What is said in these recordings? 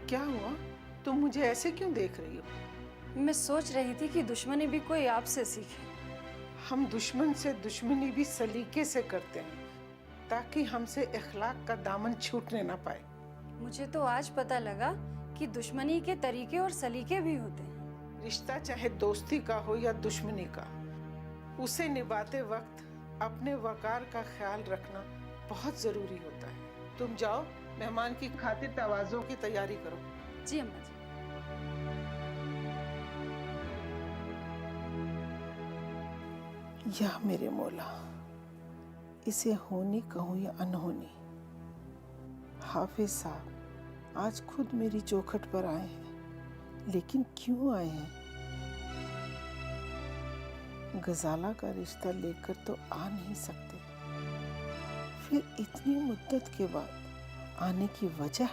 क्या हुआ? तुम मुझे ऐसे क्यों देख रही हो? मैं सोच रही थी कि दुश्मनी भी कोई आपसे सीखे। हम दुश्मन से दुश्मनी भी सलीके से करते हैं ताकि हमसे इखलाक का दामन छूटने ना पाए। मुझे तो आज पता लगा कि दुश्मनी के तरीके और सलीके भी होते हैं। रिश्ता चाहे दोस्ती का हो या दुश्मनी का, उसे निभाते वक्त अपने वकार का ख्याल रखना बहुत जरूरी होता है। तुम जाओ, मेहमान की खातिर तवाज़ो की तैयारी करो। जी अम्मा जी। या मेरे मौला, इसे होनी कहूँ या अनहोनी, हाफिज साहब आज खुद मेरी चौखट पर आए हैं। लेकिन क्यों आए हैं? गजाला का रिश्ता लेकर तो आ नहीं सकते, फिर इतनी मुद्दत के बाद आने की वजह?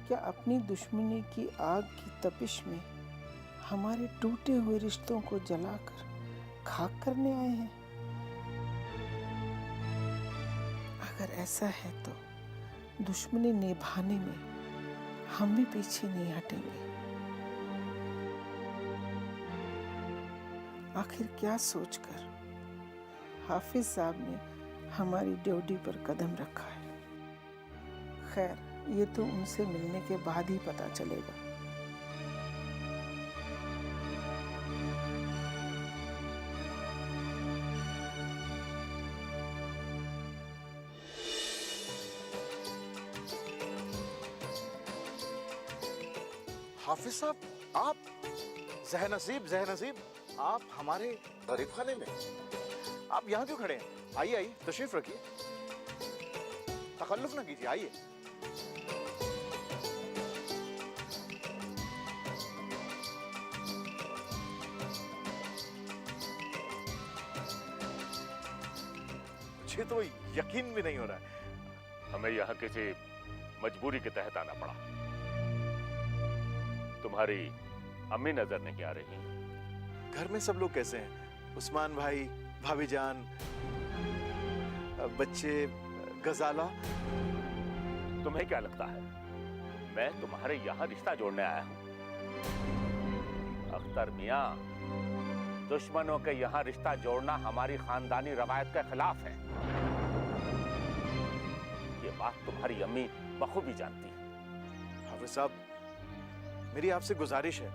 क्या अपनी दुश्मनी की आग की तपिश में हमारे टूटे हुए रिश्तों को जलाकर खाक करने आए हैं? अगर ऐसा है तो दुश्मनी निभाने में हम भी पीछे नहीं हटेंगे। आखिर क्या सोचकर हाफिज साहब ने हमारी ड्यूटी पर कदम रखा है? खैर, ये तो उनसे मिलने के बाद ही पता चलेगा। हाफिज साहब, आप? जहनसीब, आप हमारे गरीब खाने में? आप यहाँ क्यों खड़े हैं? आइए आइए, तशरीफ रखिए, तखल्लुफ ना कीजिए, आइए। मुझे तो यकीन भी नहीं हो रहा है। हमें यहाँ किसी मजबूरी के तहत आना पड़ा। तुम्हारी अम्मी नजर नहीं आ रही। घर में सब लोग कैसे हैं? उस्मान भाई, भाभी जान, बच्चे, गजाला? तुम्हें क्या लगता है मैं तुम्हारे यहाँ रिश्ता जोड़ने आया हूँ? अख्तर मियाँ, दुश्मनों के यहाँ रिश्ता जोड़ना हमारी खानदानी रवायत के खिलाफ है। ये बात तुम्हारी अम्मी बखूबी जानती है। हाफिज साहब, मेरी आपसे गुजारिश है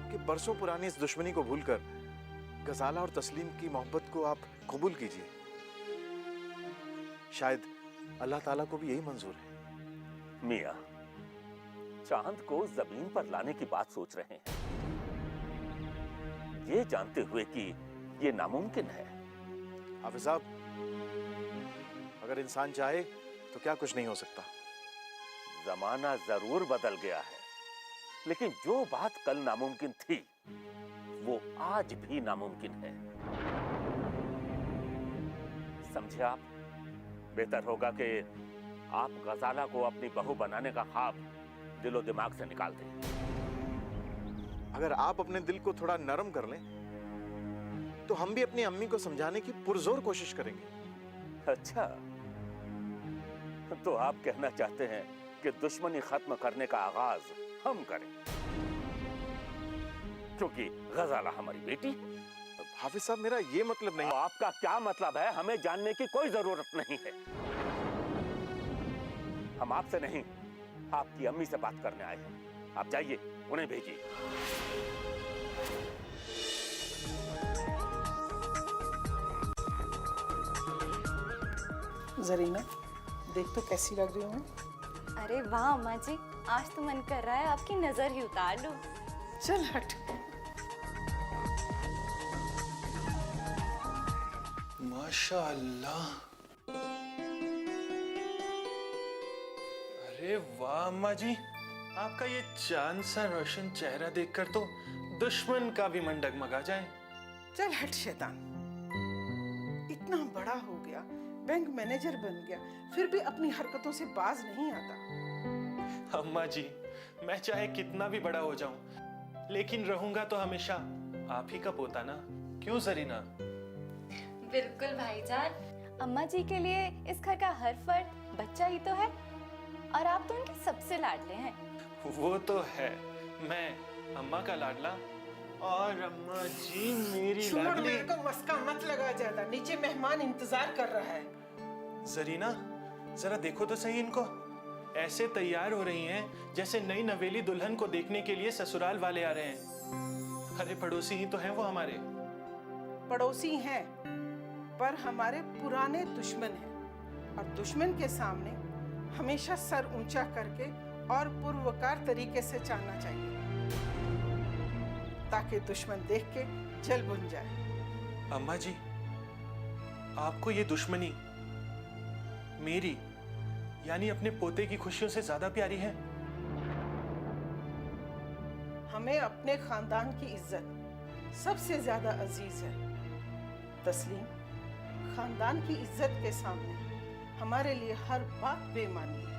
कि बरसों पुरानी इस दुश्मनी को भूलकर गजाला और तस्लीम की मोहब्बत को आप कबूल कीजिए। शायद अल्लाह ताला को भी यही मंजूर है। मियाँ, चांद को जमीन पर लाने की बात सोच रहे हैं, ये जानते हुए कि ये नामुमकिन है। हाफिज साहब, अगर इंसान चाहे तो क्या कुछ नहीं हो सकता। जमाना जरूर बदल गया है, लेकिन जो बात कल नामुमकिन थी वो आज भी नामुमकिन है। समझे आप? बेहतर होगा कि आप गजाला को अपनी बहू बनाने का ख्वाब दिलो दिमाग से निकाल दें। अगर आप अपने दिल को थोड़ा नरम कर लें तो हम भी अपनी अम्मी को समझाने की पुरजोर कोशिश करेंगे। अच्छा, तो आप कहना चाहते हैं कि दुश्मनी खत्म करने का आगाज हम करें, क्योंकि गजाला हमारी बेटी? हाफिज साहब, मेरा ये मतलब नहीं। आपका क्या मतलब है हमें जानने की कोई जरूरत नहीं है। हम आपसे नहीं, आपकी अम्मी से बात करने आए हैं। आप जाइए, उन्हें भेजिए। जरीना, देख तो कैसी लग रही हूँ। अरे वाह अम्मा जी, आज तो मन कर रहा है आपकी नजर ही उतार लूं। चल हट। माशाअल्लाह। अरे वाह अम्मा जी, आपका ये चांद सा रोशन चेहरा देखकर तो दुश्मन का भी मन डगमगा जाए। चल हट शैतान, इतना बड़ा हो गया, बैंक मैनेजर बन गया, फिर भी अपनी हरकतों से बाज नहीं आता। अम्मा जी, मैं चाहे कितना भी बड़ा हो जाऊं, लेकिन रहूंगा तो हमेशा आप ही का पोता ना। क्यों जरीना? बिल्कुल भाईजान, अम्मा जी के लिए इस घर का हर फर्द बच्चा ही तो है, और आप तो उनके सबसे लाडले हैं। वो तो है, मैं अम्मा का लाडला और अम्मा जी मेरी छोड़, लाडली। मेरे को मस्का मत लगा ज्यादा, नीचे मेहमान इंतजार कर रहा है। जरीना, जरा देखो तो सही इनको, ऐसे तैयार हो रही हैं जैसे नई नवेली दुल्हन को देखने के लिए ससुराल वाले आ रहे हैं। अरे पड़ोसी ही तो हैं वो हमारे। पड़ोसी हैं, पर हमारे पुराने दुश्मन हैं, और दुश्मन के सामने हमेशा सर ऊंचा करके और पूर्वकार तरीके से चलना चाहिए, ताकि दुश्मन देख के जल बुझ जाए। अम्मा जी, आपको ये दुश्मनी मेरी यानी अपने पोते की खुशियों से ज्यादा प्यारी है? हमें अपने खानदान की इज्जत सबसे ज्यादा अजीज है। तस्लीम, खानदान की इज्जत के सामने हमारे लिए हर बात बेमानी है।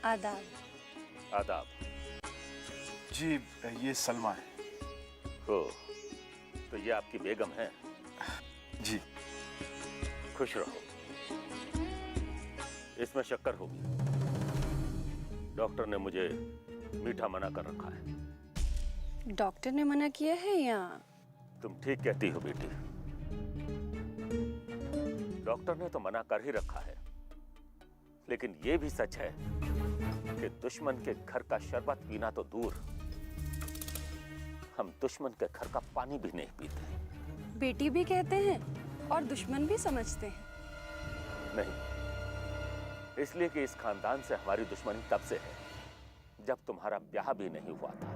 आदाब। आदाब। जी, ये सलमा है। हो, तो ये आपकी बेगम है? जी। खुश रहो। इसमें शक्कर होगी। डॉक्टर ने मुझे मीठा मना कर रखा है। डॉक्टर ने मना किया है या? तुम ठीक कहती हो बेटी, डॉक्टर ने तो मना कर ही रखा है, लेकिन ये भी सच है कि दुश्मन के घर का शरबत पीना तो दूर, हम दुश्मन के घर का पानी भी नहीं पीते। बेटी भी कहते हैं और दुश्मन भी समझते हैं। नहीं, इसलिए कि इस खानदान से हमारी दुश्मनी तब से है जब तुम्हारा ब्याह भी नहीं हुआ था,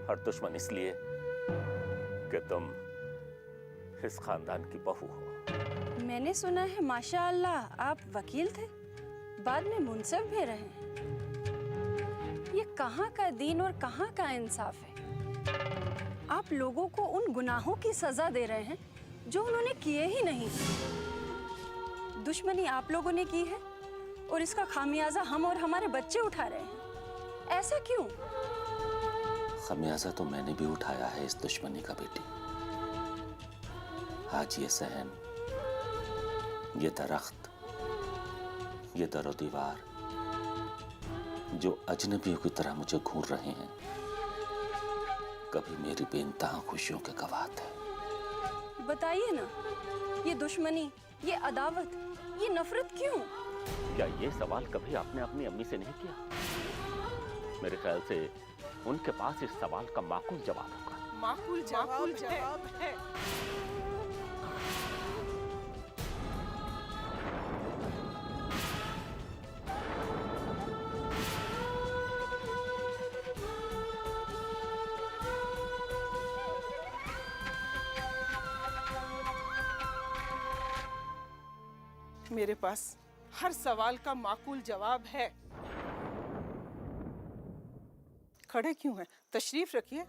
और दुश्मन इसलिए कि तुम इस खानदान की बहू हो। मैंने सुना है माशाअल्लाह आप वकील थे, बाद में मुंसिफ भी रहे। ये कहाँ का दीन और कहाँ का इंसाफ है? आप लोगों को उन गुनाहों की सजा दे रहे हैं जो उन्होंने किए ही नहीं। दुश्मनी आप लोगों ने की है और इसका खामियाजा हम और हमारे बच्चे उठा रहे हैं। ऐसा क्यों? खामियाजा तो मैंने भी उठाया है इस दुश्मनी का बेटी। आज ये सहन, ये दरख्त, ये दरो दीवार जो अजनबियों की तरह मुझे घूर रहे हैं, कभी मेरी बेइंतहा खुशियों के गवाह थे। बताइए ना, ये दुश्मनी, ये अदावत, ये नफरत क्यों? क्या ये सवाल कभी आपने अपनी अम्मी से नहीं किया? मेरे ख्याल से उनके पास इस सवाल का माकूल जवाब होगा। माकूल जवाब है। मेरे पास हर सवाल का माकूल जवाब है। खड़े क्यों हैं? तशरीफ रखिए।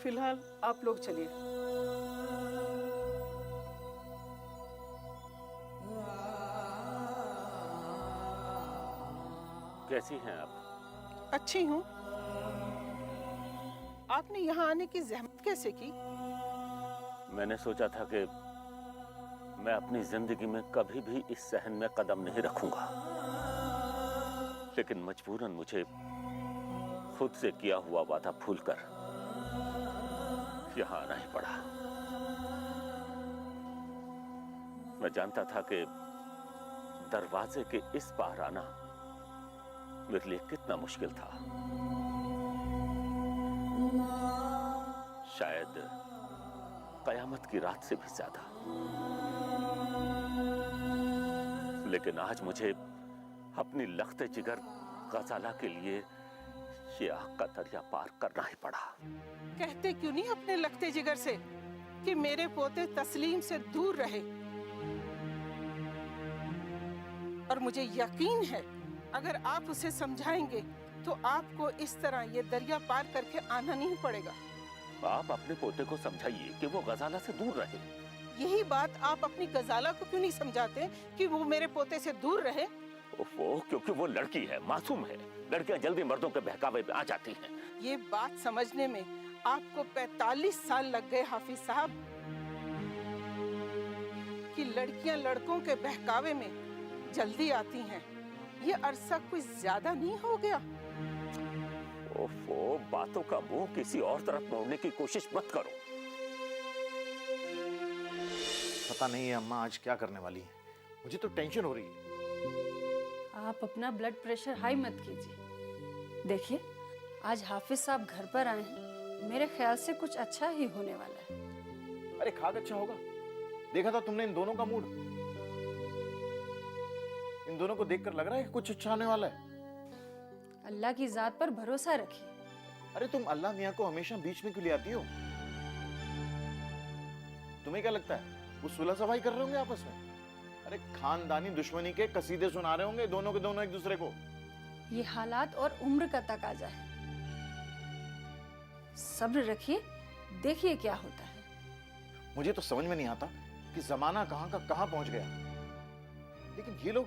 फिलहाल आप लोग चलिए। कैसी हैं आप? अच्छी हूँ। आपने यहाँ आने की जहमत कैसे की? मैंने सोचा था कि मैं अपनी जिंदगी में कभी भी इस सहन में कदम नहीं रखूंगा, लेकिन मजबूरन मुझे खुद से किया हुआ वादा भूलकर यहाँ आना ही पड़ा। मैं जानता था कि दरवाजे के इस पार आना मेरे लिए कितना मुश्किल था। शायद कयामत की रात से भी ज्यादा। लेकिन आज मुझे अपनी लख्ते जिगर गजाला के लिए ये आग का दरिया पार करना ही पड़ा। कहते क्यों नहीं अपने लगते जिगर से कि मेरे पोते तस्लीम से दूर रहे? और मुझे यकीन है अगर आप उसे समझाएंगे तो आपको इस तरह ये दरिया पार करके आना नहीं पड़ेगा। आप अपने पोते को समझाइए कि वो गजाला से दूर रहे। यही बात आप अपनी गजाला को क्यों नहीं समझाते कि वो मेरे पोते से दूर रहे? वो क्योंकि वो लड़की है, मासूम है। लड़कियां जल्दी मर्दों के बहकावे में आ जाती हैं। ये बात समझने में आपको 45 साल लग गए हाफिज साहब, कि लड़कियां लड़कों के बहकावे में जल्दी आती हैं। ये अरसा कुछ ज्यादा नहीं हो गया? ओफो, बातों का मुंह किसी और तरफ मोड़ने की कोशिश मत करो। पता नहीं है अम्मा आज क्या करने वाली है, मुझे तो टेंशन हो रही है। आप अपना ब्लड प्रेशर हाई मत कीजिए। देखिए, आज हाफिज साहब घर पर आए हैं, मेरे ख्याल से कुछ अच्छा ही होने वाला है। अरे खाक अच्छा होगा, देखा था तुमने इन दोनों का मूड? इन दोनों को देखकर लग रहा है कि कुछ अच्छा होने वाला है। अल्लाह की जात पर भरोसा रखिए। अरे तुम अल्लाह मियाँ को हमेशा बीच में क्यों ले आती हो? तुम्हें क्या लगता है वो सुलह सफाई कर रहे होंगे आपस में? अरे खानदानी दुश्मनी के कसीदे सुना रहे होंगे दोनों के दोनों एक दूसरे को। ये हालात और उम्र का तकाजा है। सब्र रखिए, देखिए क्या होता है। मुझे तो समझ में नहीं आता कि जमाना कहाँ का कहाँ पहुंच गया। लेकिन ये लोग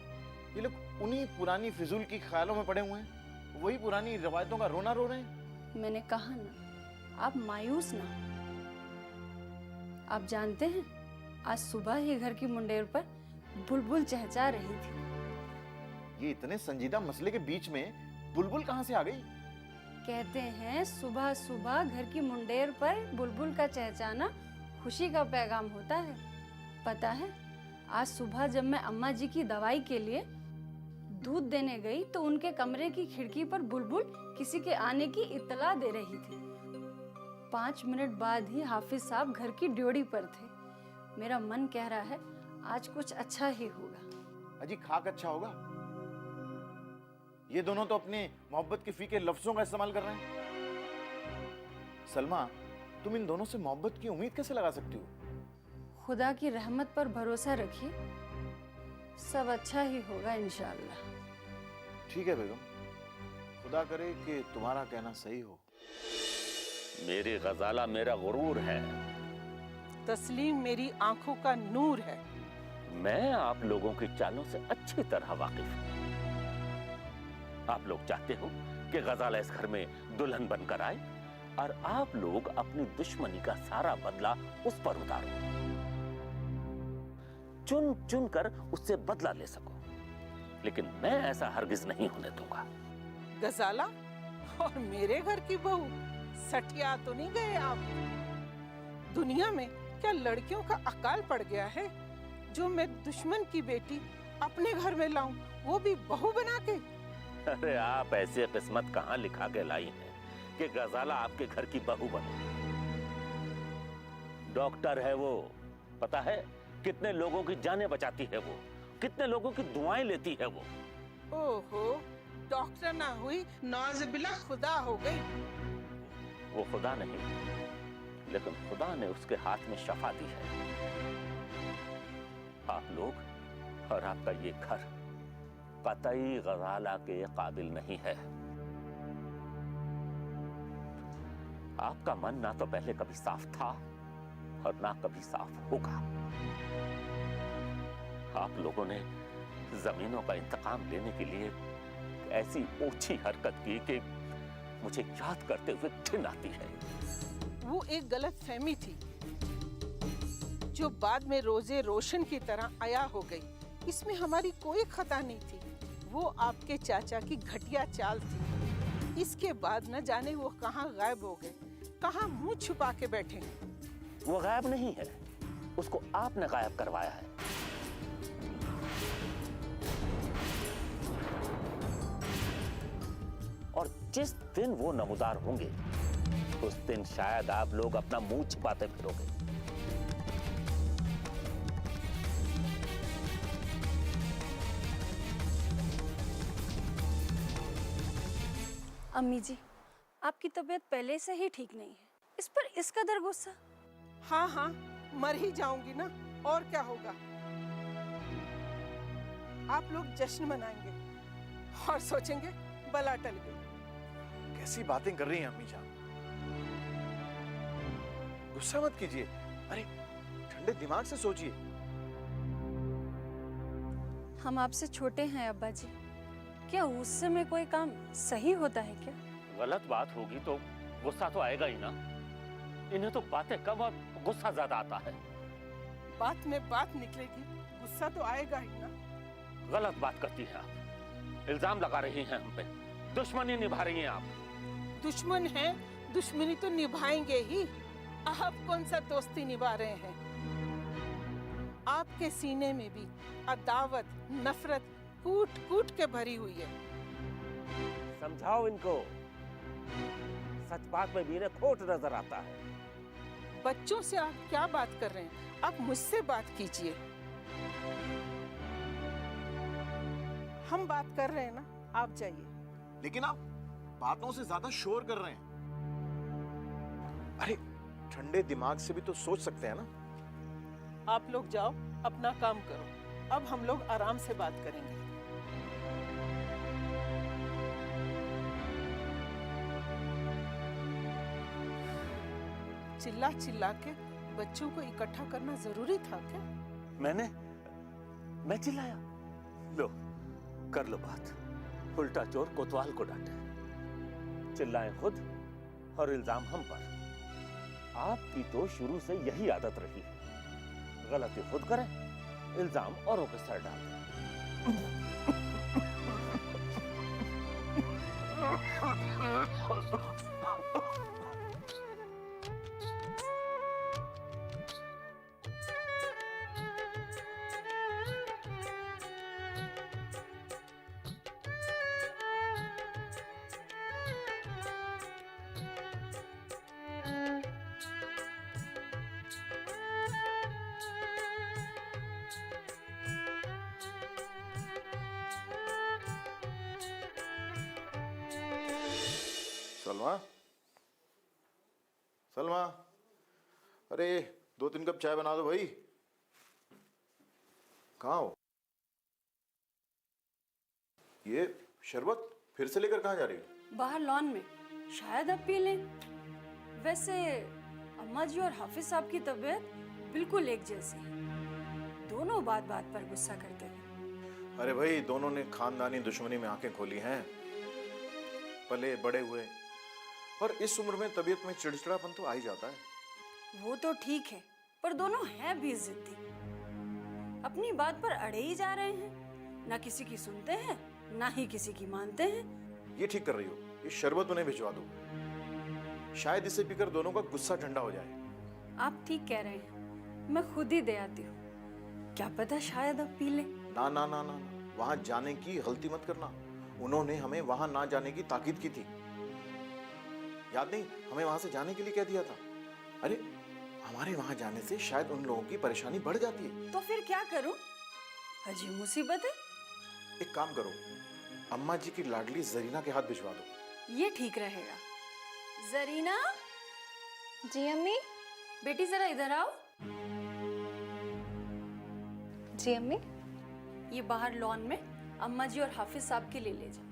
उन्हीं पुरानी फिजूल की ख्यालों में पड़े हुए हैं, वही पुरानी रवायतों का रोना रो रहे हैं। मैंने कहा ना, आप मायूस ना हो। आप जानते हैं, आज सुबह ही घर की मुंडेर पर बुलबुल चहचहा रही थी। ये इतने संजीदा मसले के बीच में बुलबुल कहाँ से आ गई? कहते हैं सुबह सुबह घर की मुंडेर पर बुलबुल का चहचहाना खुशी का पैगाम होता है। पता है, आज सुबह जब मैं अम्मा जी की दवाई के लिए दूध देने गई तो उनके कमरे की खिड़की पर बुलबुल किसी के आने की इत्तला दे रही थी। 5 मिनट बाद ही हाफिज साहब घर की ड्योढ़ी पर थे। मेरा मन कह रहा है आज कुछ अच्छा ही होगा। अजी खाक अच्छा होगा? ये दोनों तो अपने मोहब्बत के फीके लफ्जों का इस्तेमाल कर रहे हैं। सलमा, तुम इन दोनों से मोहब्बत की उम्मीद कैसे लगा सकती हो? खुदा की रहमत पर भरोसा रखिए, सब अच्छा ही होगा इंशाअल्लाह। ठीक है बेगम, खुदा करे कि तुम्हारा कहना सही हो। मेरी गजाला मेरा गुरूर है। तस्लीम मेरी आंखों का नूर है। मैं आप लोगों की चालों से अच्छी तरह वाकिफ हूं। आप लोग चाहते हो कि गजाला इस घर में दुल्हन बनकर आए और आप लोग अपनी दुश्मनी का सारा बदला उस पर उतारो, चुन चुन कर उससे बदला ले सको। लेकिन मैं ऐसा हरगिज नहीं होने दूंगा। गजाला और मेरे घर की बहू, सठिया तो नहीं गए आप? दुनिया में क्या लड़कियों का अकाल पड़ गया है जो मैं दुश्मन की बेटी अपने घर में लाऊं, वो भी बहू बना के? अरे आप ऐसी किस्मत कहां लिखा के लाई हैं कि गजाला आपके घर की बहू बने। डॉक्टर है वो, पता है कितने लोगों की जानें बचाती है वो, कितने लोगों की दुआएं लेती है वो। ओहो, डॉक्टर ना हुई नौज़बिल्ला खुदा हो गई। वो खुदा नहीं, लेकिन खुदा ने उसके हाथ में शफा दी है। आप लोग और आपका ये घर कतई गजाला के काबिल नहीं है। आपका मन ना तो पहले कभी साफ था और ना कभी साफ होगा। आप लोगों ने जमीनों का इंतकाम लेने के लिए ऐसी ओछी हरकत की कि मुझे याद करते हुए घिन आती है। वो एक गलत फहमी थी जो बाद में रोजे रोशन की तरह आया हो गई। इसमें हमारी कोई खता नहीं थी। वो आपके चाचा की घटिया चाल थी। इसके बाद न जाने वो कहाँ गायब हो गए, कहाँ मुंह छुपा के बैठे। वो गायब नहीं है, उसको आपने गायब करवाया है। और जिस दिन वो नमूदार होंगे उस दिन शायद आप लोग अपना मुंह छिपाते फिरोगे। अम्मी जी, आपकी तबीयत पहले से ही ठीक नहीं है, इस पर इस कदर गुस्सा? हाँ हाँ, मर ही जाऊंगी ना, और क्या होगा। आप लोग जश्न मनाएंगे और सोचेंगे बला टल गई। कैसी बातें कर रही हैं अम्मी जान? गुस्सा मत कीजिए, अरे ठंडे दिमाग से सोचिए। हम आपसे छोटे हैं अब्बा जी, क्या उस समय कोई काम सही होता है क्या? गलत बात होगी तो गुस्सा तो आएगा ही ना। इन्हें तो बातें कम और गुस्सा ज्यादा आता है। बात में बात निकलेगी, गुस्सा तो आएगा ही ना। गलत बात करती हैं आप, इल्जाम लगा रही हैं हम पे, दुश्मनी निभा रही हैं आप। दुश्मन हैं, दुश्मनी तो निभाएंगे ही। आप कौन सा दोस्ती निभा रहे हैं? आपके सीने में भी अदावत, नफरत कूट कूट के भरी हुई है। समझाओ इनको, सच बात में भी इन्हें खोट नजर आता है। बच्चों से आप क्या बात कर रहे हैं? आप मुझसे बात कीजिए। हम बात कर रहे हैं ना, आप जाइए। लेकिन आप बातों से ज्यादा शोर कर रहे हैं। अरे ठंडे दिमाग से भी तो सोच सकते हैं ना। आप लोग जाओ, अपना काम करो। अब हम लोग आराम से बात करेंगे। चिल्ला चिल्ला के बच्चों को इकट्ठा करना जरूरी था क्या? मैं चिल्लाया? लो कर लो बात, उल्टा चोर कोतवाल को डांटे। चिल्लाएं खुद और इल्जाम हम पर। आपकी तो शुरू से यही आदत रही है, गलती खुद करें, इल्जाम औरों पे सर डाल दें। सलमा, सलमा, अरे 2-3 कप चाय बना दो भाई। कहाँ हो? ये शरबत फिर से लेकर कहाँ जा रही हो? बाहर लॉन में, शायद अब पी लें। वैसे अम्मा जी और हाफिज साहब की तबीयत बिल्कुल एक जैसी है, दोनों बात बात पर गुस्सा करते हैं। अरे भाई, दोनों ने खानदानी दुश्मनी में आंखें खोली हैं, पले बड़े हुए, और इस उम्र में तबीयत में चिड़चिड़ापन तो आ ही जाता है। वो तो ठीक है, पर दोनों हैं भी जिद्दी, अपनी बात पर अड़े ही जा रहे हैं, ना किसी की सुनते हैं ना ही किसी की मानते हैं। ये ठीक कर रही हो, ये शरबत उन्हें भिजवा दो, शायद इसे पीकर दोनों का गुस्सा ठंडा हो जाए। आप ठीक कह रहे हैं, मैं खुद ही दे आती हूँ, क्या पता शायद अब पी ले। ना ना ना ना, वहां जाने की गलती मत करना। उन्होंने हमें वहां ना जाने की ताकीद की थी, याद नहीं? हमें वहां से जाने के लिए कह दिया था। अरे हमारे वहां जाने से शायद उन लोगों की परेशानी बढ़ जाती है। तो फिर क्या करूं? अजीब मुसीबत है। एक काम करो, अम्मा जी की लाडली जरीना के हाथ भिजवा दो। ये ठीक रहेगा। जरीना, जी अम्मी। बेटी जरा इधर आओ। जी अम्मी। ये बाहर लॉन में अम्मा जी और हाफिज साहब के लिए ले जाओ।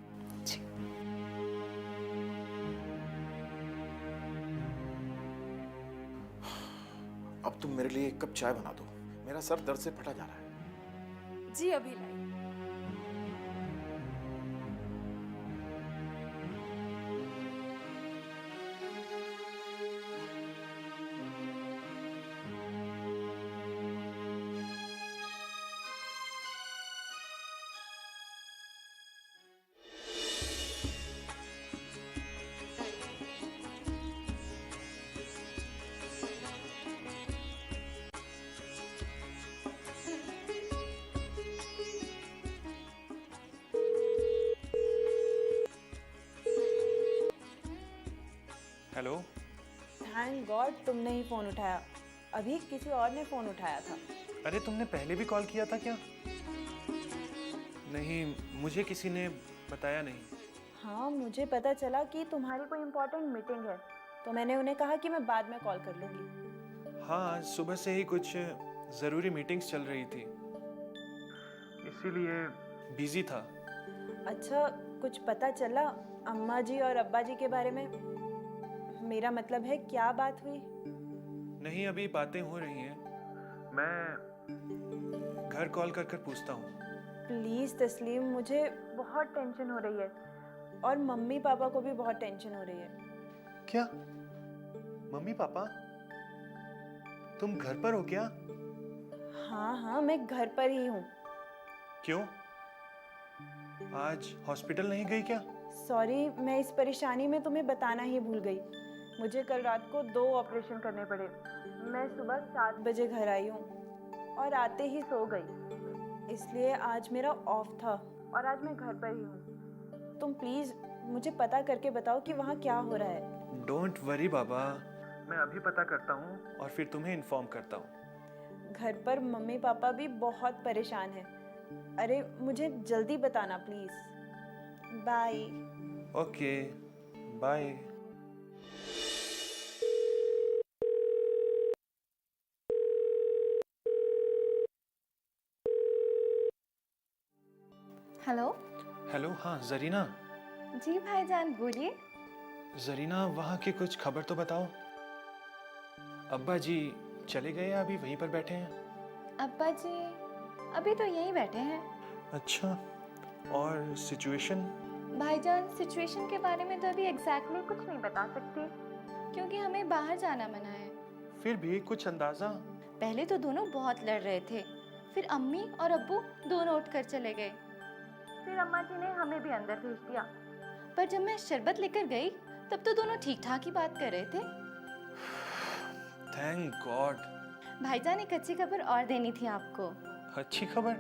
अब तुम मेरे लिए 1 कप चाय बना दो, मेरा सर दर्द से फटा जा रहा है। जी अभी लाई। हेलो। थैंक गॉड तुमने ही फोन उठाया, अभी किसी और ने फोन उठाया था। अरे तुमने पहले भी कॉल किया था क्या? नहीं, मुझे किसी ने बताया नहीं। हाँ मुझे पता चला कि तुम्हारी कोई इम्पोर्टेंट मीटिंग है, तो मैंने उन्हें कहा कि मैं बाद में कॉल कर लूँगी। हाँ, सुबह से ही कुछ ज़रूरी मीटिंग्स चल रही थी, इसीलिए बिजी था। अच्छा, कुछ पता चला अम्मा जी और अब्बा जी के बारे में? मेरा मतलब है, क्या बात हुई? नहीं, अभी बातें हो रही हैं। मैं घर कॉल कर कर पूछता हूँ। प्लीज़ तस्लीम, मुझे बहुत टेंशन हो रही है और मम्मी पापा को भी बहुत टेंशन हो रही है। क्या? Mummy papa? तुम घर पर हो क्या? हाँ हाँ, मैं घर पर ही हूँ। क्यों? आज हॉस्पिटल नहीं गई क्या? सॉरी, मैं इस परेशानी में तुम्हें बताना ही भूल गई। मुझे कल रात को 2 ऑपरेशन करने पड़े। मैं सुबह 7 बजे घर आई हूँ और आते ही सो गई, इसलिए आज मेरा ऑफ था और आज मैं घर पर ही हूँ। तुम प्लीज़ मुझे पता करके बताओ कि वहाँ क्या हो रहा है। डोंट वरी बाबा, मैं अभी पता करता हूँ और फिर तुम्हें इन्फॉर्म करता हूँ। घर पर मम्मी पापा भी बहुत परेशान हैं। अरे मुझे जल्दी बताना please. Bye. Okay, bye. Hello. Hello, हाँ जरीना। जी भाईजान, बोलिए। जरीना, वहाँ की कुछ खबर तो बताओ। अब्बा जी चले गए या अभी वहीं पर बैठे हैं? अब्बा जी अभी तो यहीं बैठे हैं। अच्छा, और सिचुएशन? भाईजान, सिचुएशन के बारे में तो अभी एग्जैक्टली कुछ नहीं बता सकती, क्योंकि हमें बाहर जाना मना है। फिर भी कुछ अंदाजा? पहले तो दोनों बहुत लड़ रहे थे, फिर अम्मी और अब्बू दोनों उठकर चले गए। फिर अम्मा जी ने हमें भी अंदर भेज दिया, पर जब मैं शरबत लेकर गई तब तो दोनों ठीक ठाक ही बात कर रहे थे। Thank God. भाईजान, एक अच्छी खबर और देनी थी आपको। अच्छी खबर?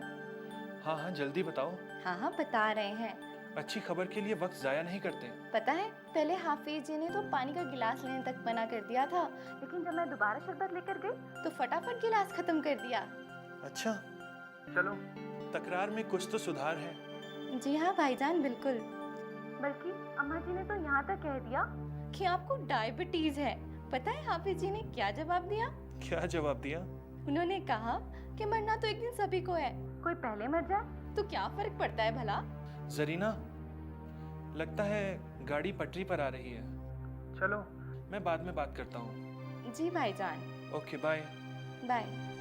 हाँ हाँ, जल्दी बताओ। हाँ हाँ, बता रहे हैं। अच्छी खबर के लिए वक्त जाया नहीं करते। पता है, पहले हाफिज जी ने तो पानी का गिलास लेने तक मना कर दिया था, लेकिन जब मैं दोबारा शरबत लेकर गई तो फटाफट गिलास खत्म कर दिया। अच्छा, चलो, तकरार में कुछ तो सुधार है। जी हाँ भाईजान, बिल्कुल। बल्कि अम्मा जी ने तो यहाँ तक कह दिया कि आपको डायबिटीज है। पता है हाफिज जी ने क्या जवाब दिया? क्या जवाब दिया? उन्होंने कहा कि मरना तो एक दिन सभी को है, कोई पहले मर जाए तो क्या फर्क पड़ता है भला। जरीना, लगता है गाड़ी पटरी पर आ रही है। चलो, मैं बाद में बात करता हूँ। जी भाईजान। Okay, bye. बाय।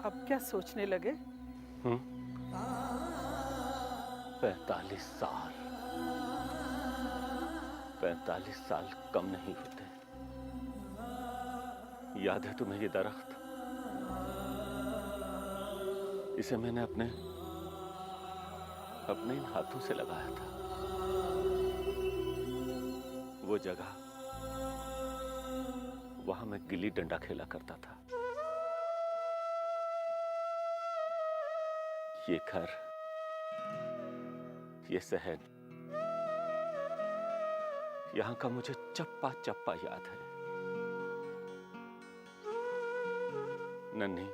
अब क्या सोचने लगे? 45 साल, 45 साल कम नहीं होते। याद है तुम्हें ये दरख्त? इसे मैंने अपने इन हाथों से लगाया था। वो जगह, वहां मैं गिल्ली डंडा खेला करता था। ये घर, ये शहर, यहां का मुझे चप्पा चप्पा याद है। नन्ही,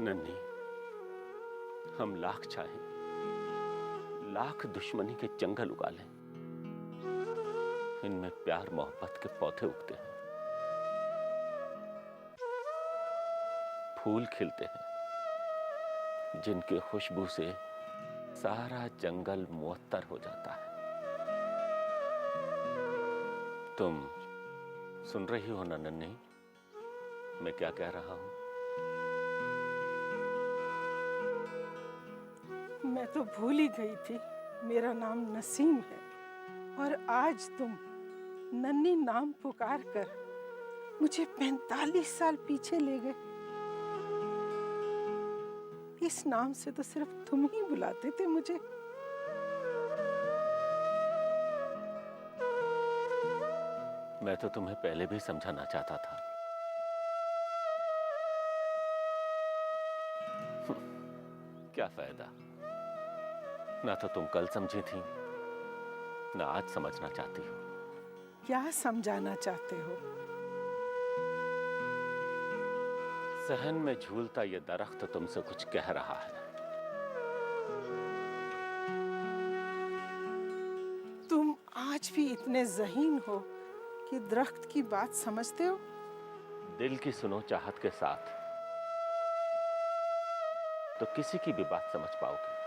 नन्ही, हम लाख चाहें, लाख दुश्मनी के जंगल उगा लें, इनमें प्यार मोहब्बत के पौधे उगते हैं, फूल खिलते हैं, जिनकी खुशबू से सारा जंगल मुअत्तर हो जाता है। तुम सुन रही हो ना नन्ही, मैं क्या कह रहा हूं? मैं तो भूल ही गई थी, मेरा नाम नसीम है और आज तुम नन्ही नाम पुकार कर मुझे 45 साल पीछे ले गए। इस नाम से तो सिर्फ तुम ही बुलाते थे मुझे। मैं तो तुम्हें पहले भी समझाना चाहता था। क्या फायदा, ना तो तुम कल समझी थी, ना आज समझना चाहती हो। क्या समझाना चाहते हो? सहन में झूलता ये दरख्त तुमसे कुछ कह रहा है। तुम आज भी इतने ज़हीन हो कि दरख्त की बात समझते हो? दिल की सुनो चाहत के साथ तो किसी की भी बात समझ पाओगे।